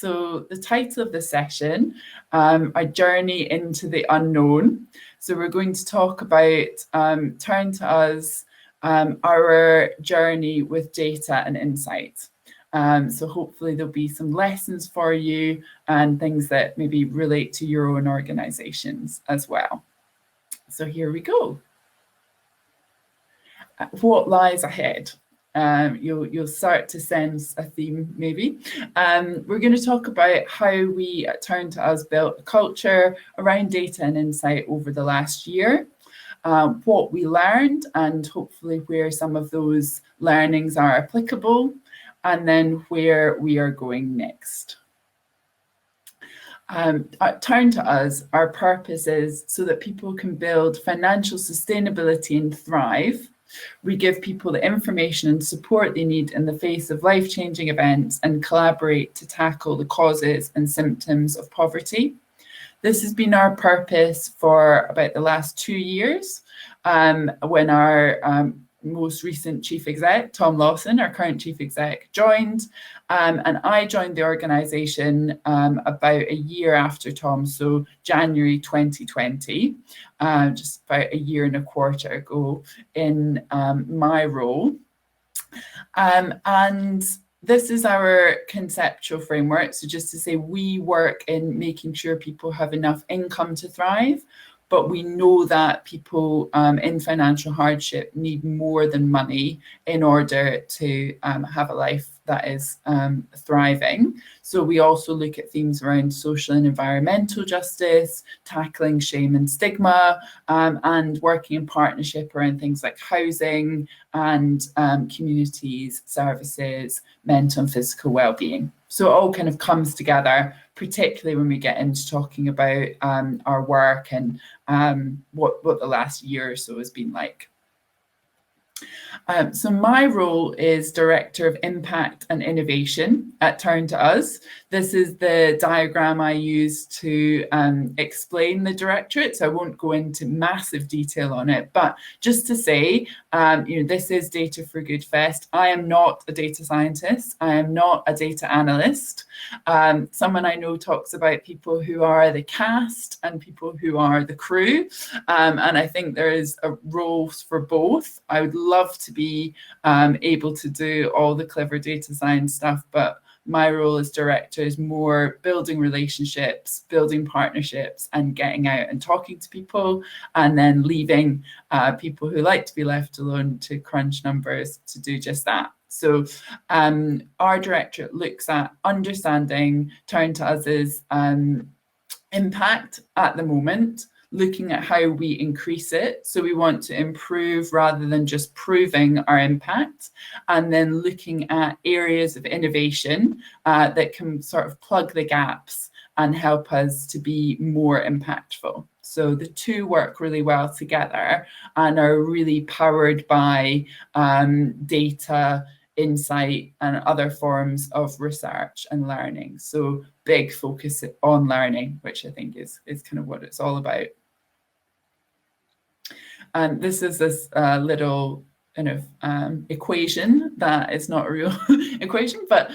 So the title of the session, A Journey into the Unknown. So we're going to talk about Turn2us, our journey with data and insight. So hopefully there'll be some lessons for you and things that maybe relate to your own organizations as well. So here we go. What lies ahead? You'll start to sense a theme maybe. We're going to talk about how we at Turn2us built a culture around data and insight over the last year, what we learned and hopefully where some of those learnings are applicable, and then where we are going next. At Turn2us, our purpose is so that people can build financial sustainability and thrive. We give people the information and support they need in the face of life-changing events and collaborate to tackle the causes and symptoms of poverty. This has been our purpose for about the last 2 years, when our most recent chief exec, Tom Lawson, our current chief exec, joined. And I joined the organisation about a year after Tom, so January 2020, just about a year and a quarter ago in my role. And this is our conceptual framework. So just to say, we work in making sure people have enough income to thrive, but we know that people in financial hardship need more than money in order to have a life that is thriving. So we also look at themes around social and environmental justice, tackling shame and stigma, and working in partnership around things like housing and communities, services, mental and physical well-being. So it all kind of comes together, particularly when we get into talking about our work and what the last year or so has been like. So my role is Director of Impact and Innovation at Turn2us. This is the diagram I use to explain the directorate, so I won't go into massive detail on it, but just to say, this is Data for Good Fest. I am not a data scientist. I am not a data analyst. Someone I know talks about people who are the cast and people who are the crew, and I think there is a role for both. I would love to be able to do all the clever data science stuff, but my role as director is more building relationships, building partnerships, and getting out and talking to people, and then leaving people who like to be left alone to crunch numbers to do just that. So our directorate looks at understanding Turn2us's impact at the moment, looking at how we increase it. So we want to improve rather than just proving our impact, and then looking at areas of innovation that can sort of plug the gaps and help us to be more impactful. So the two work really well together and are really powered by data, insight, and other forms of research and learning. So big focus on learning, which I think is kind of what it's all about. And this is this little kind of equation that is not a real equation, but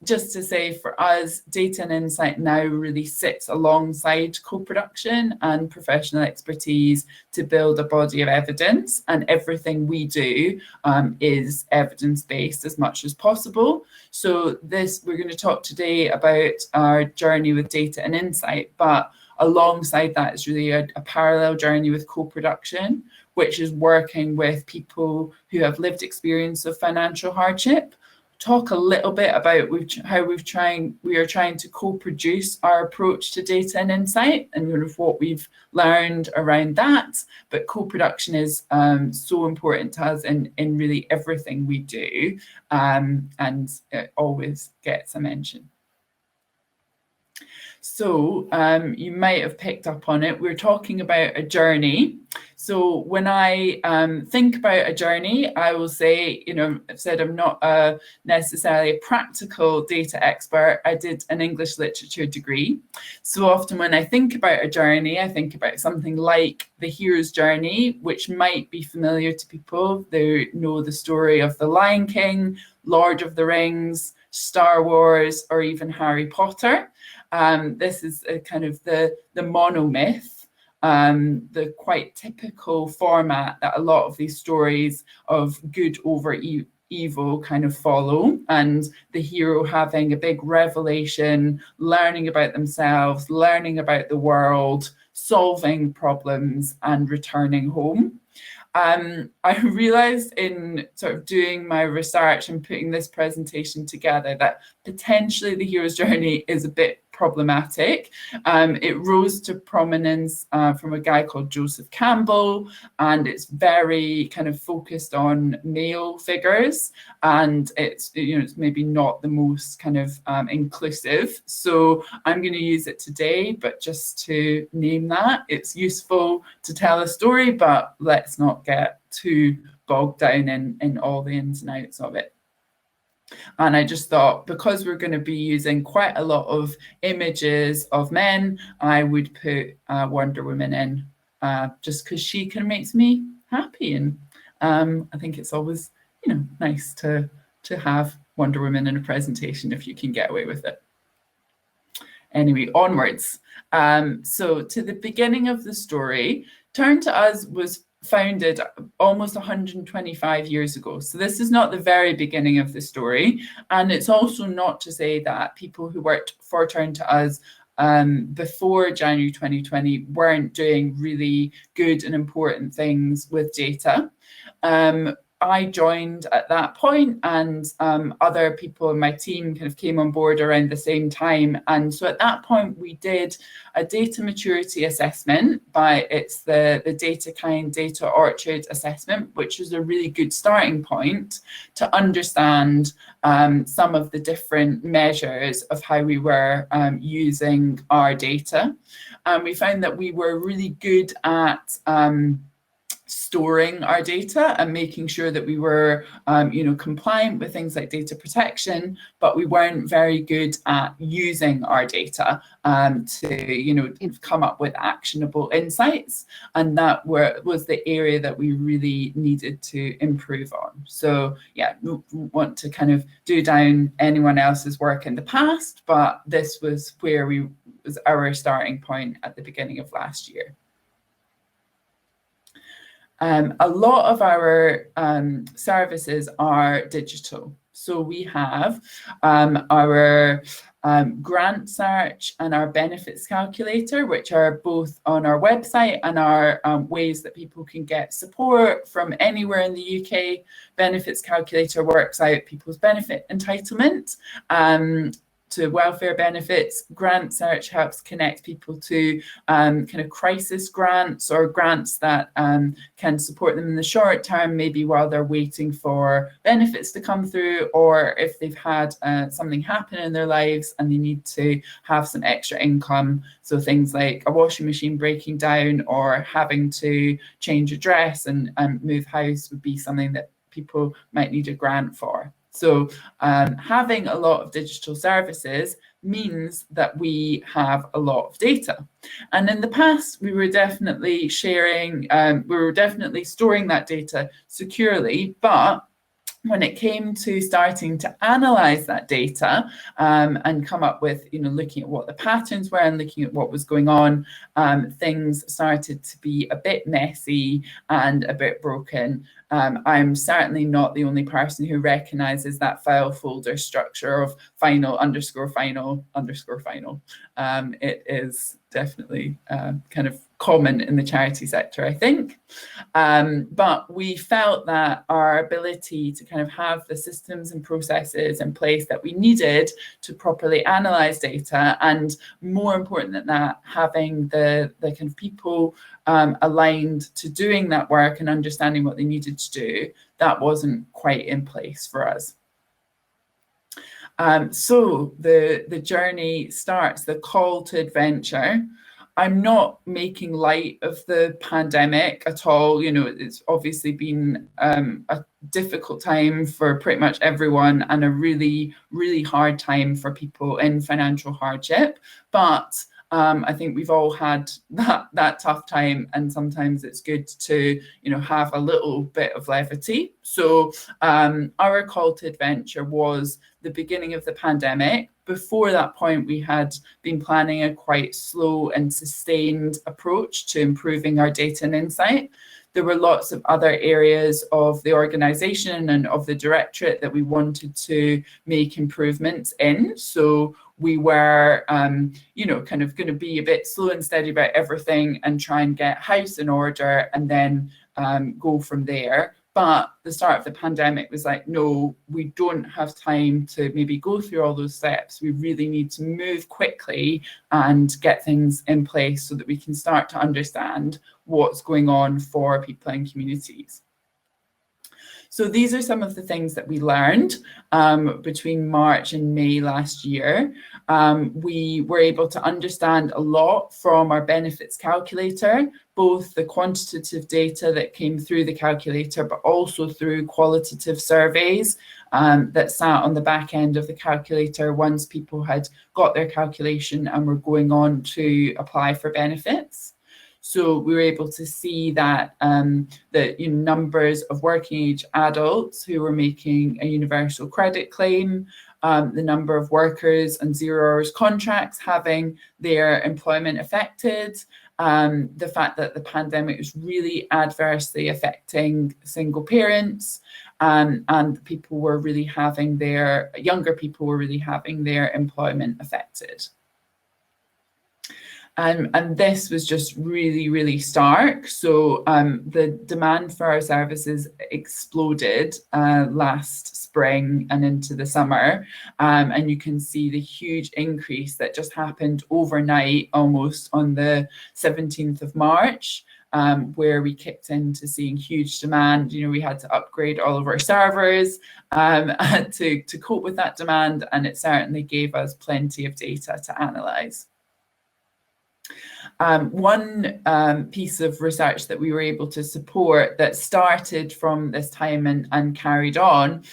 just to say for us, data and insight now really sits alongside co-production and professional expertise to build a body of evidence, and everything we do is evidence-based as much as possible. So we're going to talk today about our journey with data and insight, but alongside that is really a parallel journey with co-production, which is working with people who have lived experience of financial hardship. Talk a little bit about how we are trying to co-produce our approach to data and insight and kind of what we've learned around that. But co-production is so important to us in really everything we do, and it always gets a mention. So you might have picked up on it. We're talking about a journey. So when I think about a journey, I will say, I've said I'm not necessarily a practical data expert. I did an English literature degree. So often when I think about a journey, I think about something like the hero's journey, which might be familiar to people. They know the story of the Lion King, Lord of the Rings, Star Wars, or even Harry Potter. This is a kind of the monomyth, the quite typical format that a lot of these stories of good over evil kind of follow, and the hero having a big revelation, learning about themselves, learning about the world, solving problems, and returning home. I realized in sort of doing my research and putting this presentation together that potentially the hero's journey is a bit problematic. It rose to prominence from a guy called Joseph Campbell, and it's very kind of focused on male figures, and it's, you know, it's maybe not the most kind of inclusive. So I'm going to use it today, but just to name that, it's useful to tell a story, but let's not get too bogged down in all the ins and outs of it. And I just thought, because we're going to be using quite a lot of images of men, I would put Wonder Woman in, just because she kind of makes me happy. And I think it's always, you know, nice to have Wonder Woman in a presentation if you can get away with it. Anyway, onwards. So to the beginning of the story, Turn2us was founded almost 125 years ago. So this is not the very beginning of the story. And it's also not to say that people who worked for Turn2us before January 2020 weren't doing really good and important things with data. I joined at that point, and other people in my team kind of came on board around the same time. And so at that point, we did a data maturity assessment it's the DataKind Data Orchard assessment, which was a really good starting point to understand some of the different measures of how we were using our data. And we found that we were really good at storing our data and making sure that we were, you know, compliant with things like data protection, but we weren't very good at using our data to, you know, come up with actionable insights. And that was the area that we really needed to improve on. So yeah, we want to kind of do down anyone else's work in the past, but this was where was our starting point at the beginning of last year. A lot of our services are digital. So we have our grant search and our benefits calculator, which are both on our website and are ways that people can get support from anywhere in the UK. Benefits calculator works out people's benefit entitlement to welfare benefits. Grant search helps connect people to kind of crisis grants or grants that can support them in the short term, maybe while they're waiting for benefits to come through, or if they've had something happen in their lives and they need to have some extra income. So things like a washing machine breaking down or having to change address and move house would be something that people might need a grant for. So having a lot of digital services means that we have a lot of data. And in the past, we were definitely storing that data securely, but when it came to starting to analyze that data and come up with, you know, looking at what the patterns were and looking at what was going on, things started to be a bit messy and a bit broken. I'm certainly not the only person who recognizes that file folder structure of final _ final _ final. It is definitely kind of common in the charity sector, I think. But we felt that our ability to kind of have the systems and processes in place that we needed to properly analyze data, and more important than that, having the kind of people aligned to doing that work and understanding what they needed to do, that wasn't quite in place for us. So the journey starts, the call to adventure. I'm not making light of the pandemic at all. You know, it's obviously been a difficult time for pretty much everyone and a really, really hard time for people in financial hardship. But I think we've all had that tough time, and sometimes it's good to, have a little bit of levity. So our call to adventure was the beginning of the pandemic. Before that point, we had been planning a quite slow and sustained approach to improving our data and insight. There were lots of other areas of the organisation and of the directorate that we wanted to make improvements in. So we were, kind of going to be a bit slow and steady about everything and try and get house in order and then go from there. But the start of the pandemic was like, no, we don't have time to maybe go through all those steps. We really need to move quickly and get things in place so that we can start to understand what's going on for people and communities. So these are some of the things that we learned between March and May last year. We were able to understand a lot from our benefits calculator, both the quantitative data that came through the calculator, but also through qualitative surveys that sat on the back end of the calculator once people had got their calculation and were going on to apply for benefits. So we were able to see that the numbers of working age adults who were making a universal credit claim, the number of workers and 0 hours contracts having their employment affected, the fact that the pandemic was really adversely affecting single parents, and people were really having younger people were really having their employment affected. And this was just really, really stark. So the demand for our services exploded last spring and into the summer. And you can see the huge increase that just happened overnight, almost on the 17th of March. Where we kicked into seeing huge demand. We had to upgrade all of our servers to cope with that demand, and it certainly gave us plenty of data to analyze. One piece of research that we were able to support that started from this time and carried on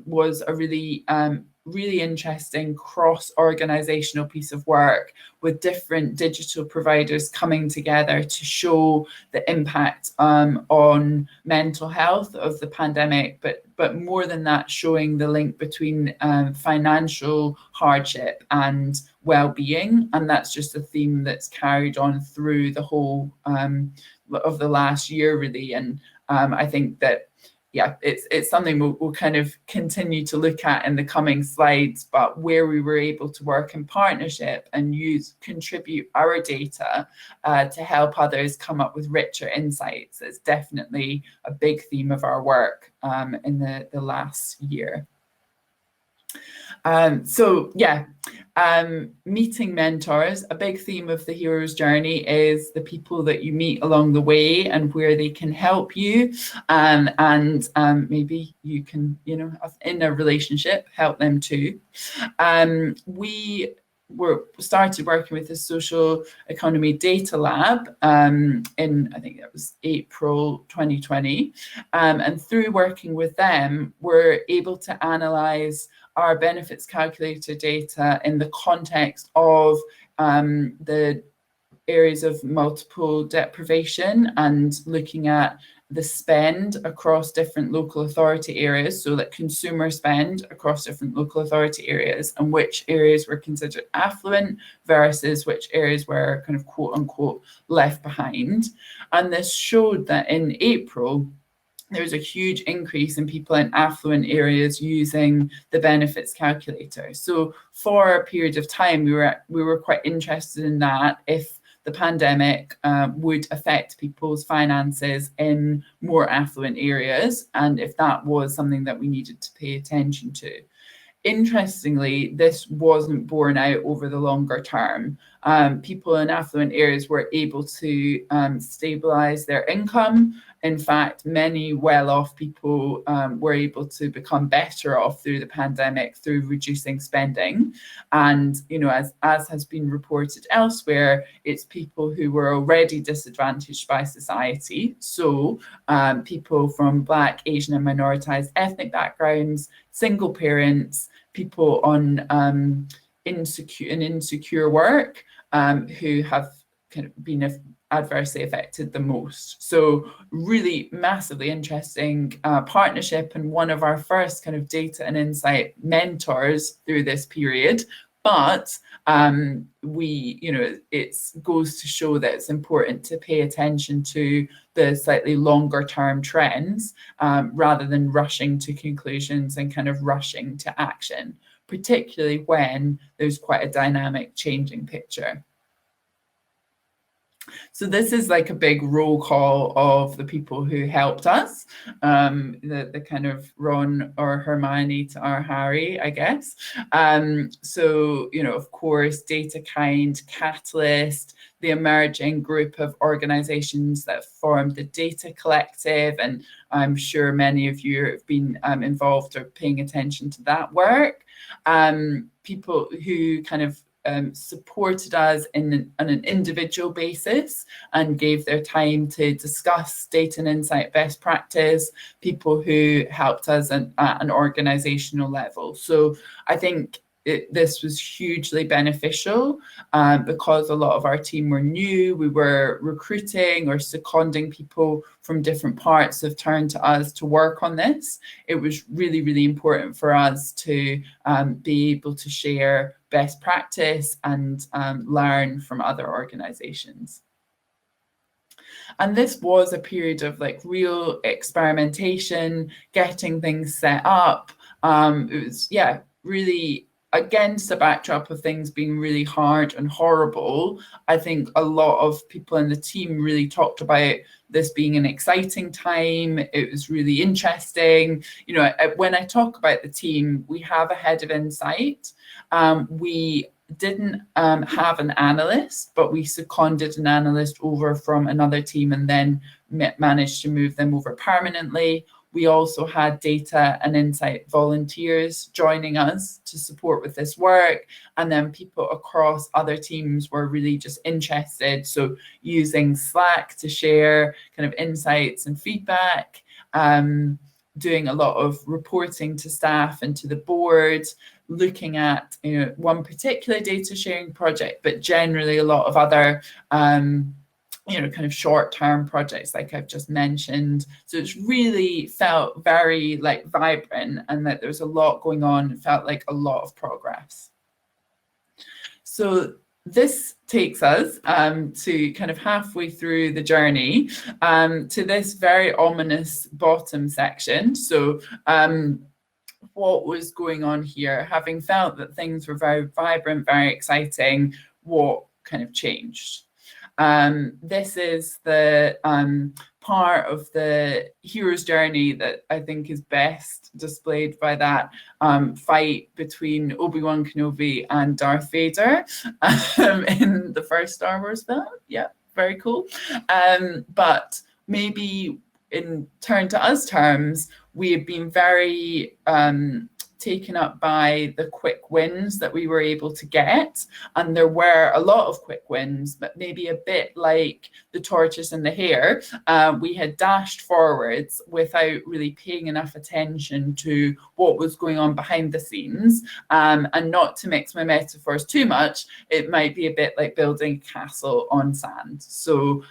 was a really interesting cross-organizational piece of work with different digital providers coming together to show the impact on mental health of the pandemic, but more than that, showing the link between financial hardship and well-being. And that's just a theme that's carried on through the whole of the last year, really. And I think that it's something we'll kind of continue to look at in the coming slides, but where we were able to work in partnership and contribute our data to help others come up with richer insights is definitely a big theme of our work in the last year. Meeting mentors. A big theme of the hero's journey is the people that you meet along the way and where they can help you, and maybe you can, in a relationship, help them too. We started working with the Social Economy Data Lab in, I think that was April 2020, and through working with them, we're able to analyze our benefits calculator data in the context of the areas of multiple deprivation and looking at the spend across different local authority areas, so that consumer spend across different local authority areas, and which areas were considered affluent versus which areas were kind of quote unquote left behind. And this showed that in April, there was a huge increase in people in affluent areas using the benefits calculator. So for a period of time, we were quite interested in that, if the pandemic would affect people's finances in more affluent areas, and if that was something that we needed to pay attention to. Interestingly, this wasn't borne out over the longer term. People in affluent areas were able to stabilize their income. In fact, many well-off people were able to become better off through the pandemic through reducing spending. And, as has been reported elsewhere, it's people who were already disadvantaged by society. So people from Black, Asian and minoritized ethnic backgrounds, single parents, people on insecure work, who have kind of been adversely affected the most. So really massively interesting partnership, and one of our first kind of data and insight mentors through this period. But it goes to show that it's important to pay attention to the slightly longer term trends rather than rushing to conclusions and kind of rushing to action, particularly when there's quite a dynamic changing picture. So this is like a big roll call of the people who helped us, the kind of Ron or Hermione to our Harry, I guess. So, of course, DataKind, Catalyst, the emerging group of organizations that formed the Data Collective, and I'm sure many of you have been involved or paying attention to that work. People who kind of supported us on an individual basis and gave their time to discuss data and insight best practice, people who helped us at an organizational level. So I think this was hugely beneficial because a lot of our team were new. We were recruiting or seconding people from different parts of Turn2us to work on this. It was really, really important for us to be able to share best practice and learn from other organizations. And this was a period of like real experimentation, getting things set up. It was, really against the backdrop of things being really hard and horrible. I think a lot of people in the team really talked about this being an exciting time. It was really interesting. When I talk about the team, we have a head of insight. We didn't have an analyst, but we seconded an analyst over from another team and then managed to move them over permanently. We also had data and insight volunteers joining us to support with this work. And then people across other teams were really just interested. So using Slack to share kind of insights and feedback, doing a lot of reporting to staff and to the board, looking at one particular data sharing project, but generally a lot of other kind of short-term projects like I've just mentioned. So it's really felt very like vibrant, and that there's a lot going on. It felt like a lot of progress. So this takes us to kind of halfway through the journey to this very ominous bottom section. So what was going on here? Having felt that things were very vibrant, very exciting, what kind of changed? This is the part of the hero's journey that I think is best displayed by that fight between Obi-Wan Kenobi and Darth Vader in the first Star Wars film. Yeah, very cool. But maybe in Turn2us terms, we have been very taken up by the quick wins that we were able to get. And there were a lot of quick wins, but maybe a bit like the tortoise and the hare, we had dashed forwards without really paying enough attention to what was going on behind the scenes. And not to mix my metaphors too much, it might be a bit like building a castle on sand. So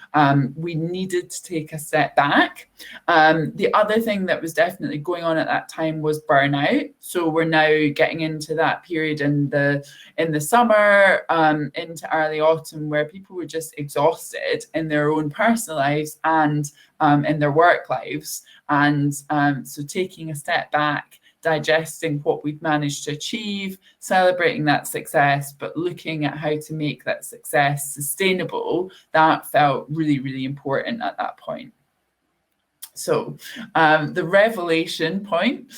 we needed to take a step back. The other thing that was definitely going on at that time was burnout. So we're now getting into that period in the summer, into early autumn, where people were just exhausted in their own personal lives and in their work lives. And so taking a step back, digesting what we've managed to achieve, celebrating that success, but looking at how to make that success sustainable, that felt really, really important at that point. So the revelation point,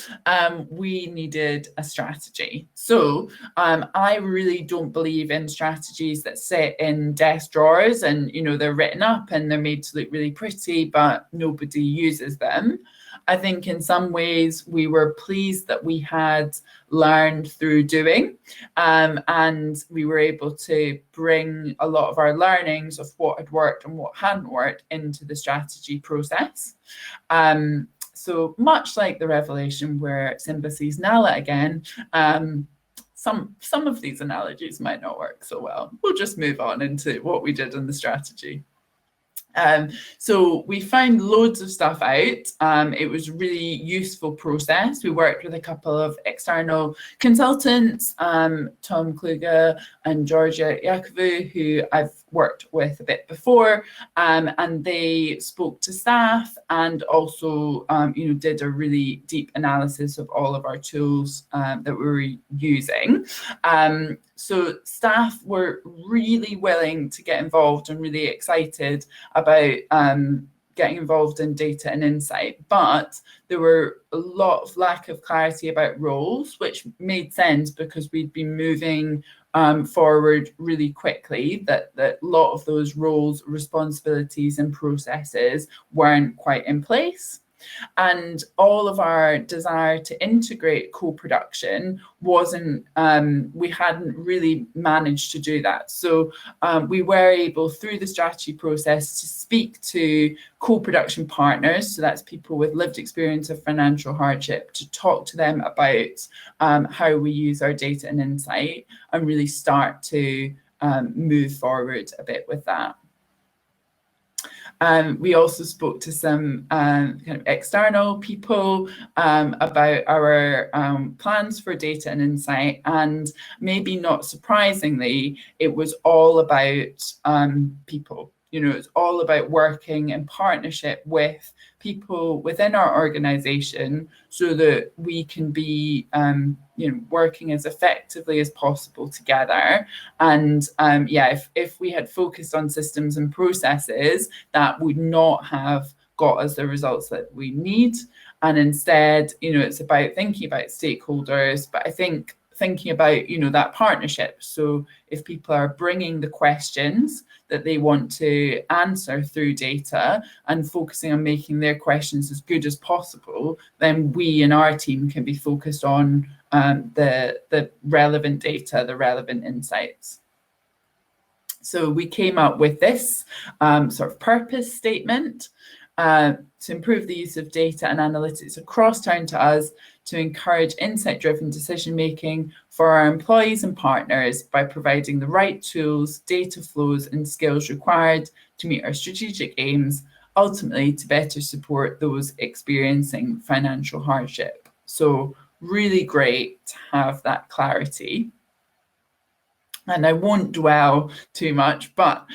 we needed a strategy. So I really don't believe in strategies that sit in desk drawers and, they're written up and they're made to look really pretty, but nobody uses them. I think in some ways we were pleased that we had learned through doing, and we were able to bring a lot of our learnings of what had worked and what hadn't worked into the strategy process. So much like the revelation where Simba sees Nala again, some of these analogies might not work so well. We'll just move on into what we did in the strategy. So we found loads of stuff out. It was a really useful process. We worked with a couple of external consultants, Tom Kluge and Georgia Yakovou, who I've worked with a bit before, and they spoke to staff and also did a really deep analysis of all of our tools that we were using. So staff were really willing to get involved and really excited about getting involved in data and insight, but there were a lot of lack of clarity about roles, which made sense because we'd been moving forward really quickly, that a lot of those roles, responsibilities and processes weren't quite in place. And all of our desire to integrate co-production wasn't, we hadn't really managed to do that. So we were able, through the strategy process, to speak to co-production partners, so that's people with lived experience of financial hardship, to talk to them about how we use our data and insight and really start to move forward a bit with that. We also spoke to some kind of external people about our plans for data and insight, and maybe not surprisingly, it was all about people. It's all about working in partnership with people within our organization so that we can be working as effectively as possible together. And if we had focused on systems and processes, that would not have got us the results that we need. And instead, it's about thinking about stakeholders, but I think thinking about that partnership. So if people are bringing the questions that they want to answer through data and focusing on making their questions as good as possible, then we in our team can be focused on the relevant data, the relevant insights. So we came up with this sort of purpose statement to improve the use of data and analytics across Turn2us, to encourage insight-driven decision-making for our employees and partners by providing the right tools, data flows, and skills required to meet our strategic aims, ultimately to better support those experiencing financial hardship. So really great to have that clarity. And I won't dwell too much, but,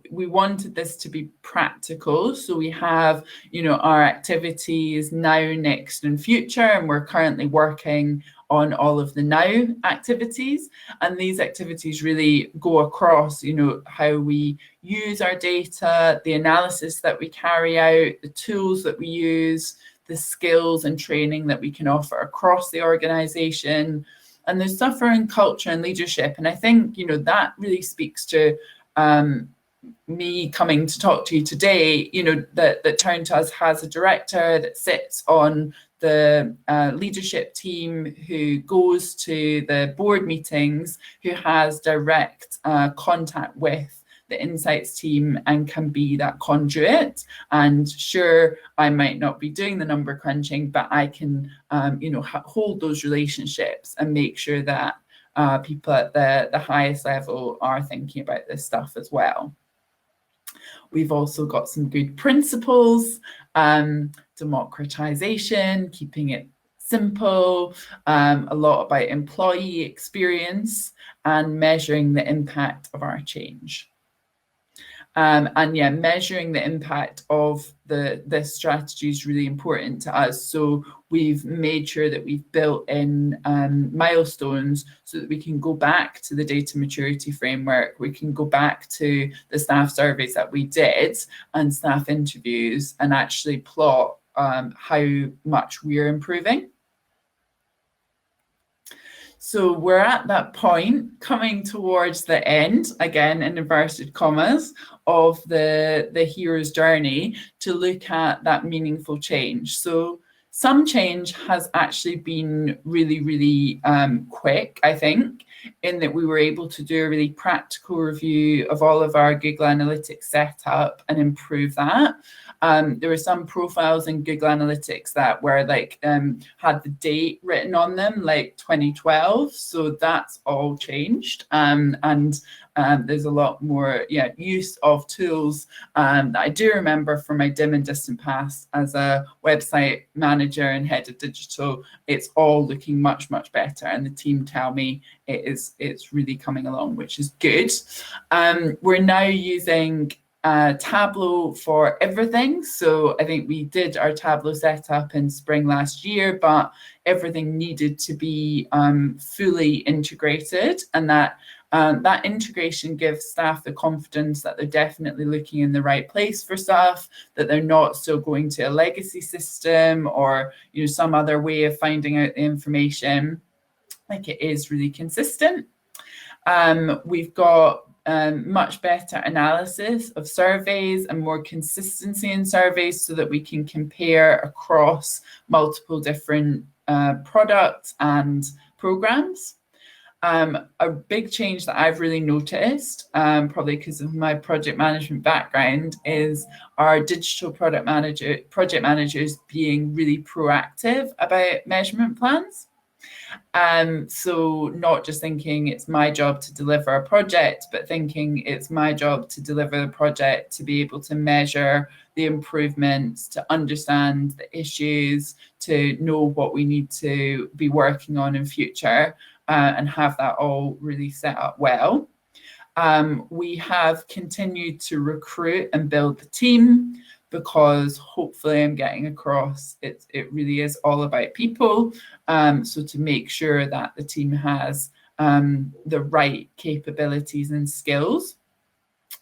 we wanted this to be practical. So we have, our activities now, next, and future, and we're currently working on all of the now activities. And these activities really go across, how we use our data, the analysis that we carry out, the tools that we use, the skills and training that we can offer across the organization. And there's stuff around culture and leadership. And I think, that really speaks to me coming to talk to you today, that Turn2us has a director that sits on the leadership team, who goes to the board meetings, who has direct contact with the insights team and can be that conduit. And sure, I might not be doing the number crunching, but I can, hold those relationships and make sure that people at the highest level are thinking about this stuff as well. We've also got some good principles, democratization, keeping it simple, a lot about employee experience, and measuring the impact of our change. Measuring the impact of this strategy is really important to us. So we've made sure that we've built in milestones so that we can go back to the data maturity framework. We can go back to the staff surveys that we did and staff interviews and actually plot how much we're improving. So we're at that point, coming towards the end, again in inverted commas, of the hero's journey to look at that meaningful change. So some change has actually been really, really quick, I think, in that we were able to do a really practical review of all of our Google Analytics setup and improve that. There were some profiles in Google Analytics that were like had the date written on them, like 2012. So that's all changed, and there's a lot more use of tools that I do remember from my dim and distant past as a website manager and head of digital. It's all looking much better, and the team tell me it's really coming along, which is good. We're now using Tableau for everything. So I think we did our Tableau setup in spring last year, but everything needed to be fully integrated, and that integration gives staff the confidence that they're definitely looking in the right place for stuff, that they're not still going to a legacy system or some other way of finding out the information. Like, it is really consistent. We've got much better analysis of surveys and more consistency in surveys so that we can compare across multiple different products and programs. A big change that I've really noticed, probably because of my project management background, is our digital project managers being really proactive about measurement plans. So not just thinking it's my job to deliver a project, but thinking it's my job to deliver the project, to be able to measure the improvements, to understand the issues, to know what we need to be working on in future, and have that all really set up well. We have continued to recruit and build the team, because hopefully I'm getting across it really is all about people. So to make sure that the team has the right capabilities and skills.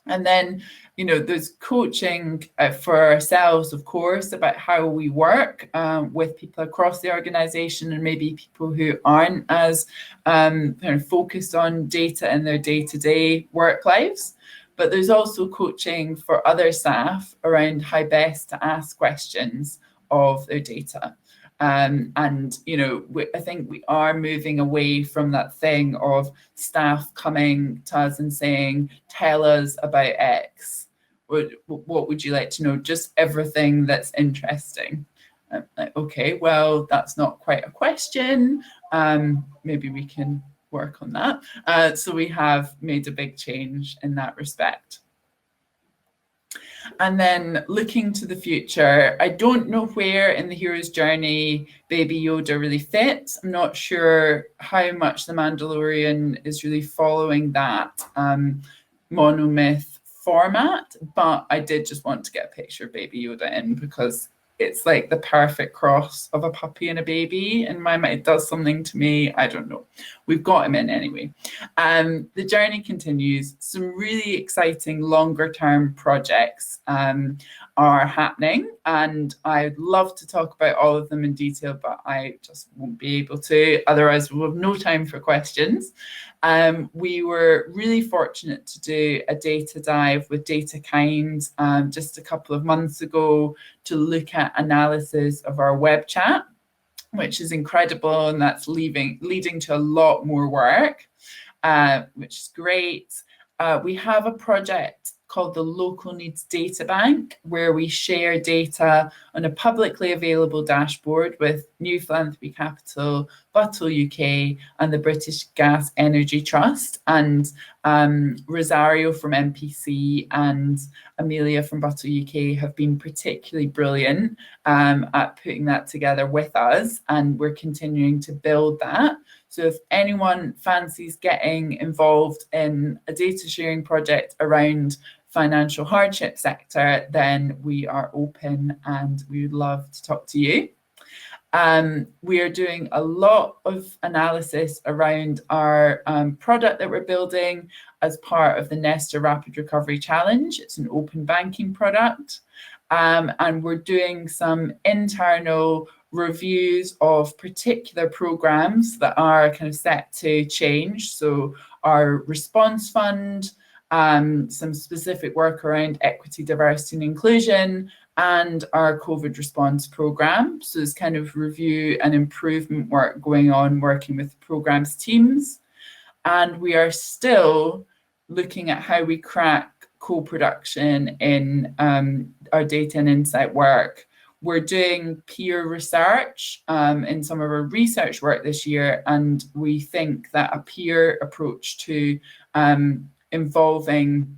And then, there's coaching for ourselves, of course, about how we work with people across the organization, and maybe people who aren't as kind of focused on data in their day-to-day work lives. But there's also coaching for other staff around how best to ask questions of their data. And, I think we are moving away from that thing of staff coming to us and saying, tell us about X. What would you like to know? Just everything that's interesting. Like, okay, well, that's not quite a question. Maybe we can work on that. So we have made a big change in that respect. And then looking to the future, I don't know where in the hero's journey Baby Yoda really fits. I'm not sure how much The Mandalorian is really following that monomyth format, but I did just want to get a picture of Baby Yoda in, because it's like the perfect cross of a puppy and a baby in my mind. It does something to me. I don't know. We've got him in anyway. The journey continues. Some really exciting longer term projects are happening, and I'd love to talk about all of them in detail, but I just won't be able to. Otherwise, we'll have no time for questions. We were really fortunate to do a data dive with DataKind just a couple of months ago to look at analysis of our web chat, which is incredible, and that's leading to a lot more work, which is great. We have a project called the Local Needs Data Bank, where we share data on a publicly available dashboard with New Philanthropy Capital, Buttle UK, and the British Gas Energy Trust. And Rosario from MPC and Amelia from Buttle UK have been particularly brilliant at putting that together with us, and we're continuing to build that. So if anyone fancies getting involved in a data sharing project around financial hardship sector, then we are open and we would love to talk to you. We are doing a lot of analysis around our product that we're building as part of the Nesta Rapid Recovery Challenge. It's an open banking product. And we're doing some internal reviews of particular programs that are kind of set to change. So our response fund, some specific work around equity, diversity and inclusion, and our COVID response program. So there's kind of review and improvement work going on, working with programs teams. And we are still looking at how we crack co-production in our data and insight work. We're doing peer research in some of our research work this year, and we think that a peer approach to involving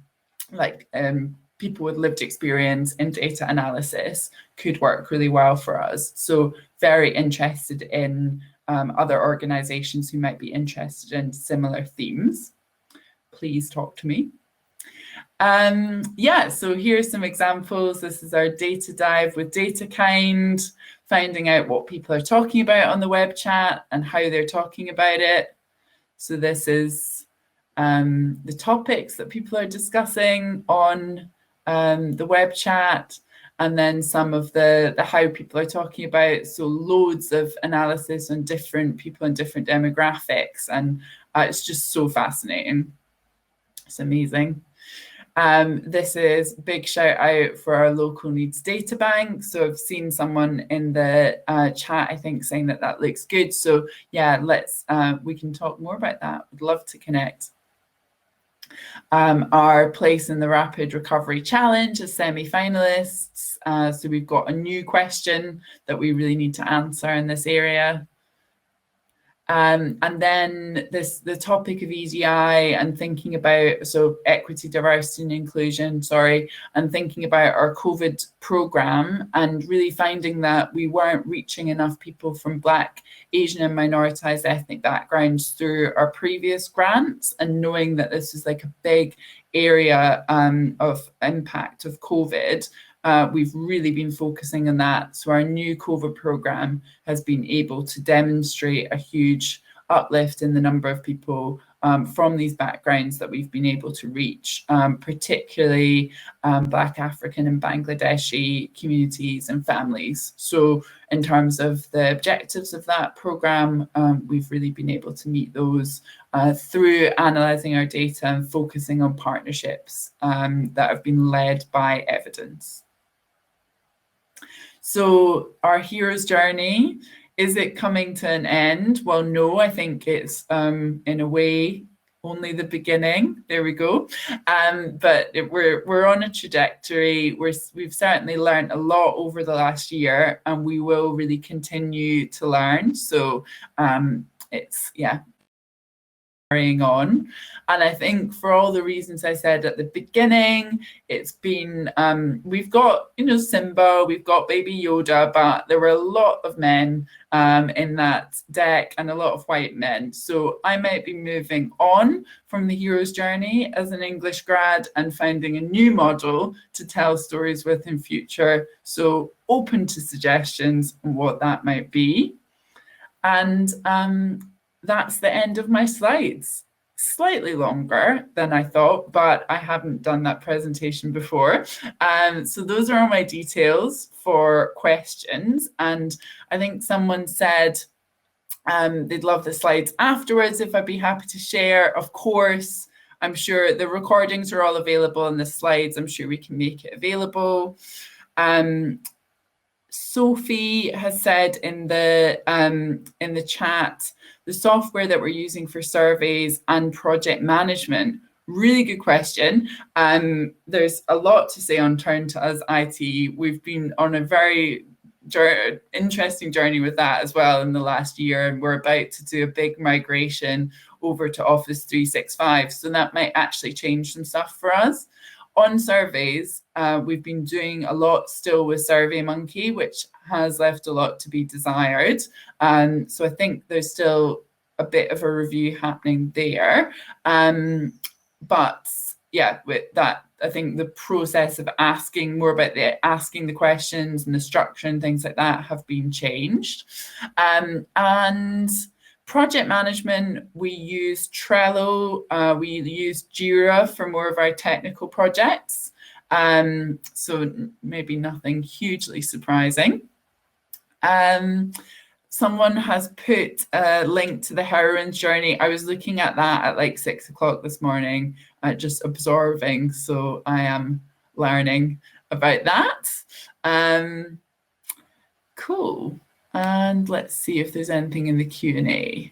people with lived experience in data analysis could work really well for us. So very interested in other organizations who might be interested in similar themes. Please talk to me. Yeah, so here's some examples. This is our data dive with DataKind, finding out what people are talking about on the web chat and how they're talking about it. So this is the topics that people are discussing on the web chat, and then some of the how people are talking about. So loads of analysis on different people and different demographics, and it's just so fascinating. It's amazing. This is big shout out for our local needs data bank. So I've seen someone in the chat, I think, saying that that looks good. So yeah, we can talk more about that. Would love to connect. Our place in the Rapid Recovery Challenge as semi-finalists. So we've got a new question that we really need to answer in this area. And then the topic of EDI and thinking about, so equity, diversity and inclusion, and thinking about our COVID programme and really finding that we weren't reaching enough people from Black, Asian and minoritized ethnic backgrounds through our previous grants, and knowing that this is like a big area of impact of COVID. We've really been focusing on that. So our new COVID programme has been able to demonstrate a huge uplift in the number of people from these backgrounds that we've been able to reach, particularly Black, African and Bangladeshi communities and families. So in terms of the objectives of that programme, we've really been able to meet those through analysing our data and focusing on partnerships that have been led by evidence. So our hero's journey, is it coming to an end? Well, no, I think it's in a way only the beginning. There we go. But we're on a trajectory. We've certainly learned a lot over the last year, and we will really continue to learn. So it's, yeah, carrying on. And I think for all the reasons I said at the beginning, it's been, we've got, Simba, we've got baby Yoda, but there were a lot of men in that deck and a lot of white men. So I might be moving on from the hero's journey as an English grad and finding a new model to tell stories with in future. So open to suggestions on what that might be. And that's the end of my slides. Slightly longer than I thought, but I haven't done that presentation before. So those are all my details for questions. And I think someone said they'd love the slides afterwards if I'd be happy to share. Of course, I'm sure the recordings are all available and the slides, I'm sure we can make it available. Sophie has said in the chat, the software that we're using for surveys and project management, really good question. There's a lot to say on Turn2us IT. We've been on a very interesting journey with that as well in the last year, and we're about to do a big migration over to Office 365. So that might actually change some stuff for us. On surveys, we've been doing a lot still with SurveyMonkey, which has left a lot to be desired. So I think there's still a bit of a review happening there. But yeah, with that, I think the process of asking more about asking the questions and the structure and things like that have been changed. And project management, we use Trello, we use Jira for more of our technical projects. So maybe nothing hugely surprising. Someone has put a link to the heroine's journey. I was looking at that at like 6 o'clock this morning, just absorbing. So I am learning about that. Cool. And let's see if there's anything in the Q&A.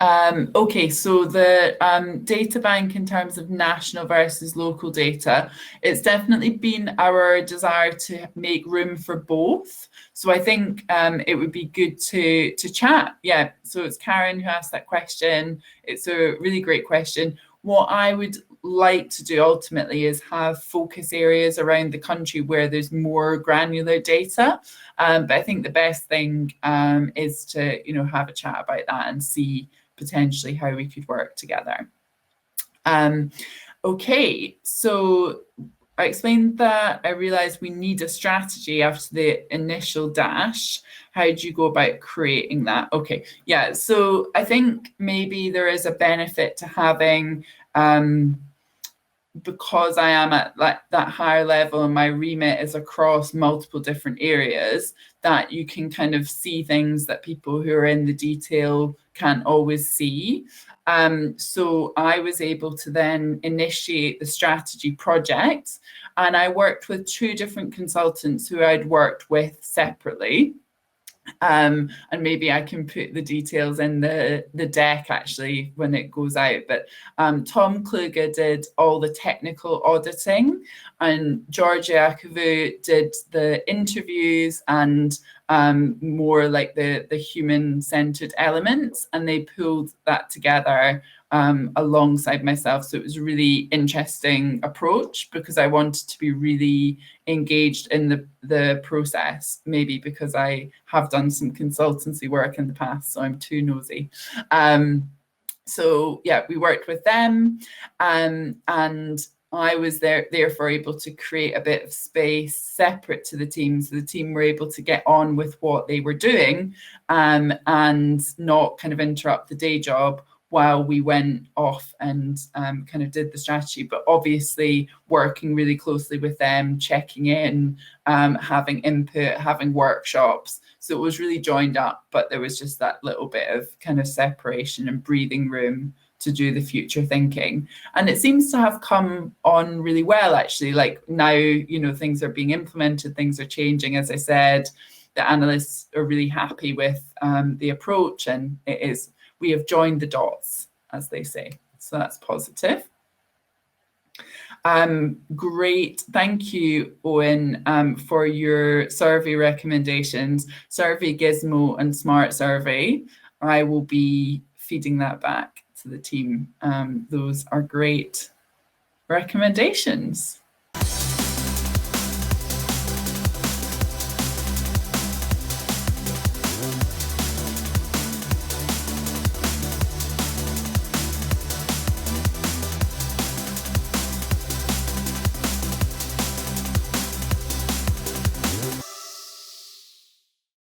Okay, so the data bank in terms of national versus local data, it's definitely been our desire to make room for both. So I think it would be good to chat. Yeah, so it's Karen who asked that question. It's a really great question. What I would like to do ultimately is have focus areas around the country where there's more granular data. But I think the best thing is to, have a chat about that and see potentially how we could work together. Okay, so I explained that. I realized we need a strategy after the initial dash. How do you go about creating that? Okay, yeah, so I think maybe there is a benefit to having, because I am at that higher level and my remit is across multiple different areas, that you can kind of see things that people who are in the detail can't always see. So I was able to then initiate the strategy project, and I worked with 2 different consultants who I'd worked with separately. And maybe I can put the details in the deck actually when it goes out. But Tom Kluger did all the technical auditing, and Georgia Akavu did the interviews and more like the human-centered elements, and they pulled that together alongside myself. So it was a really interesting approach because I wanted to be really engaged in the process, maybe because I have done some consultancy work in the past, so I'm too nosy. So yeah, we worked with them, and I was therefore able to create a bit of space separate to the team, so the team were able to get on with what they were doing, and not kind of interrupt the day job while we went off and kind of did the strategy, but obviously working really closely with them, checking in, having input, having workshops. So it was really joined up, but there was just that little bit of kind of separation and breathing room to do the future thinking. And it seems to have come on really well, actually. Like now, things are being implemented, things are changing. As I said, the analysts are really happy with the approach, and we have joined the dots, as they say. So that's positive. Great. Thank you, Owen, for your survey recommendations. Survey Gizmo and Smart Survey. I will be feeding that back to the team. Those are great recommendations.